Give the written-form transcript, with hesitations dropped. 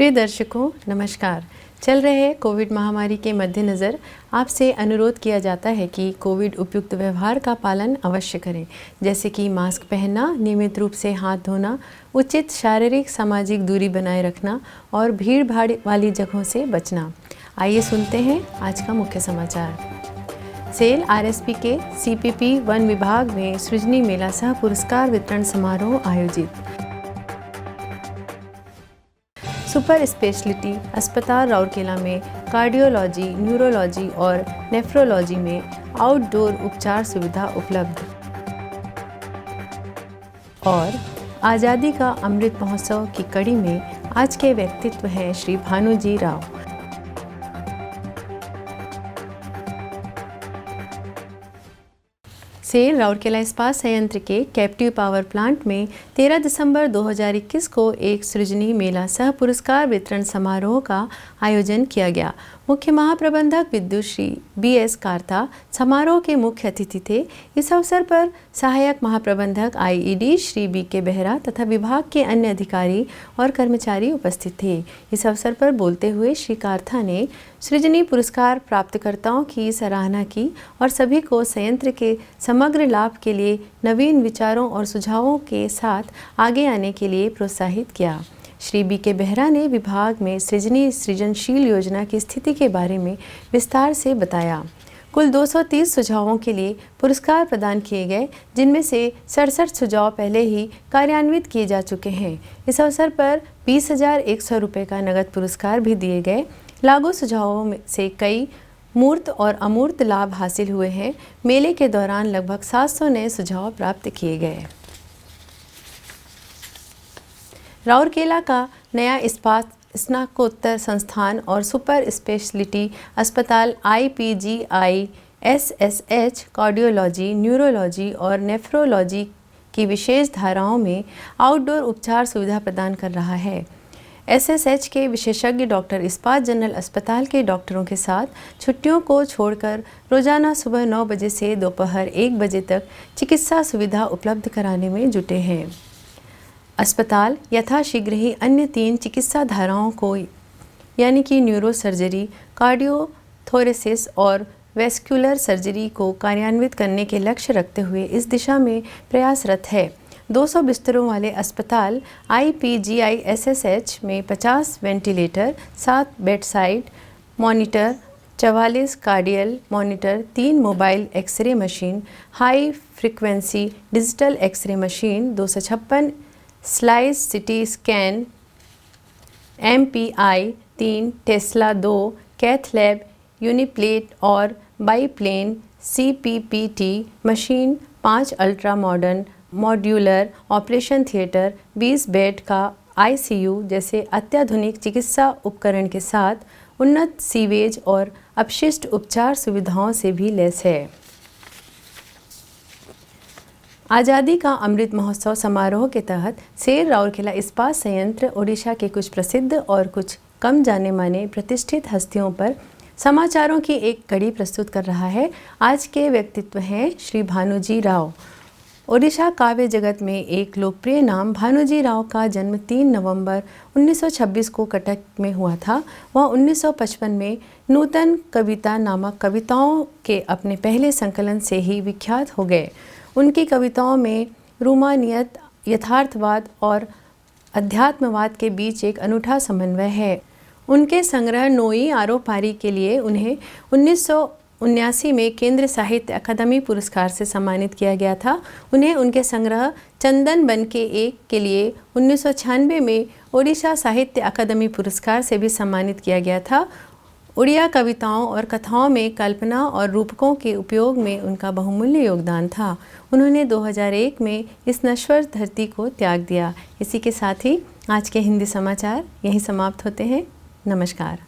प्रिय दर्शकों नमस्कार। चल रहे कोविड महामारी के मद्देनज़र आपसे अनुरोध किया जाता है कि कोविड उपयुक्त व्यवहार का पालन अवश्य करें, जैसे कि मास्क पहनना, नियमित रूप से हाथ धोना, उचित शारीरिक सामाजिक दूरी बनाए रखना और भीड़ भाड़ वाली जगहों से बचना। आइए सुनते हैं आज का मुख्य समाचार। सेल आरएसपी के सीपीपी वन विभाग में सृजनी मेला सह पुरस्कार वितरण समारोह आयोजित। सुपर स्पेशलिटी अस्पताल राउरकेला में कार्डियोलॉजी, न्यूरोलॉजी और नेफ्रोलॉजी में आउटडोर उपचार सुविधा उपलब्ध। और आज़ादी का अमृत महोत्सव की कड़ी में आज के व्यक्तित्व हैं श्री भानुजी राव। सेल राउरकेला इस्पात संयंत्र के कैप्टिव पावर प्लांट में 13 दिसंबर 2021 को एक सृजनी मेला सह पुरस्कार वितरण समारोह का आयोजन किया गया। मुख्य महाप्रबंधक विद्युत श्री BS कार्ता समारोह के मुख्य अतिथि थे। इस अवसर पर सहायक महाप्रबंधक IED श्री BK बेहरा तथा विभाग के अन्य अधिकारी और कर्मचारी उपस्थित थे। इस अवसर पर बोलते हुए श्री कार्ता ने सृजनी पुरस्कार प्राप्तकर्ताओं की सराहना की और सभी को संयंत्र के समग्र लाभ के लिए नवीन विचारों और सुझावों के साथ आगे आने के लिए प्रोत्साहित किया। श्री BK बेहरा ने विभाग में सृजनशील योजना की स्थिति के बारे में विस्तार से बताया। कुल 230 सुझावों के लिए पुरस्कार प्रदान किए गए, जिनमें से 67 सुझाव पहले ही कार्यान्वित किए जा चुके हैं। इस अवसर पर 20,100 रुपये का नगद पुरस्कार भी दिए गए। लागू सुझावों में से कई मूर्त और अमूर्त लाभ हासिल हुए हैं। मेले के दौरान लगभग 700 नए सुझाव प्राप्त किए गए। राउरकेला का नया इस्पात स्नातकोत्तर संस्थान और सुपर स्पेशलिटी अस्पताल IPGI SSH कार्डियोलॉजी, न्यूरोलॉजी और नेफ्रोलॉजी की विशेष धाराओं में आउटडोर उपचार सुविधा प्रदान कर रहा है। SSH के विशेषज्ञ डॉक्टर इस्पात जनरल अस्पताल के डॉक्टरों के साथ छुट्टियों को छोड़कर रोजाना सुबह 9 बजे से दोपहर 1 बजे तक चिकित्सा सुविधा उपलब्ध कराने में जुटे हैं। अस्पताल यथाशीघ्र ही अन्य 3 चिकित्सा धाराओं को यानी कि न्यूरो सर्जरी, कार्डियोथोरेसिस और वेस्कुलर सर्जरी को कार्यान्वित करने के लक्ष्य रखते हुए इस दिशा में प्रयासरत है। 200 बिस्तरों वाले अस्पताल IPGI SSH में 50 ventilator, 7 bedside monitor, 44 cardiac monitor, 3 mobile x-ray machine, high frequency digital x-ray machine, 256 slice CT scan, MPI 3, Tesla 2, cath lab, uniplane और biplane CPPT machine, 5 ultra modern modular operation theatre, 20 bed का ICU जैसे अत्याधुनिक चिकित्सा उपकरण के साथ उन्नत sewage और अपशिष्ट उपचार सुविधाओं से भी लैस है। आज़ादी का अमृत महोत्सव समारोह के तहत सेल राउरकेला इस्पात संयंत्र ओडिशा के कुछ प्रसिद्ध और कुछ कम जाने माने प्रतिष्ठित हस्तियों पर समाचारों की एक कड़ी प्रस्तुत कर रहा है। आज के व्यक्तित्व हैं श्री भानुजी राव। ओडिशा काव्य जगत में एक लोकप्रिय नाम भानुजी राव का जन्म 3 नवंबर 1926 को कटक में हुआ था। वह 1955 में नूतन कविता नामक कविताओं के अपने पहले संकलन से ही विख्यात हो गए। उनकी कविताओं में रूमानियत, यथार्थवाद और अध्यात्मवाद के बीच एक अनूठा समन्वय है। उनके संग्रह नोई आरो पारी के लिए उन्हें 1979 में केंद्र साहित्य अकादमी पुरस्कार से सम्मानित किया गया था। उन्हें उनके संग्रह चंदन बन के एक के लिए 1996 में ओडिशा साहित्य अकादमी पुरस्कार से भी सम्मानित किया गया था। उड़िया कविताओं और कथाओं में कल्पना और रूपकों के उपयोग में उनका बहुमूल्य योगदान था। उन्होंने 2001 में इस नश्वर धरती को त्याग दिया। इसी के साथ ही आज के हिंदी समाचार यहीं समाप्त होते हैं। नमस्कार।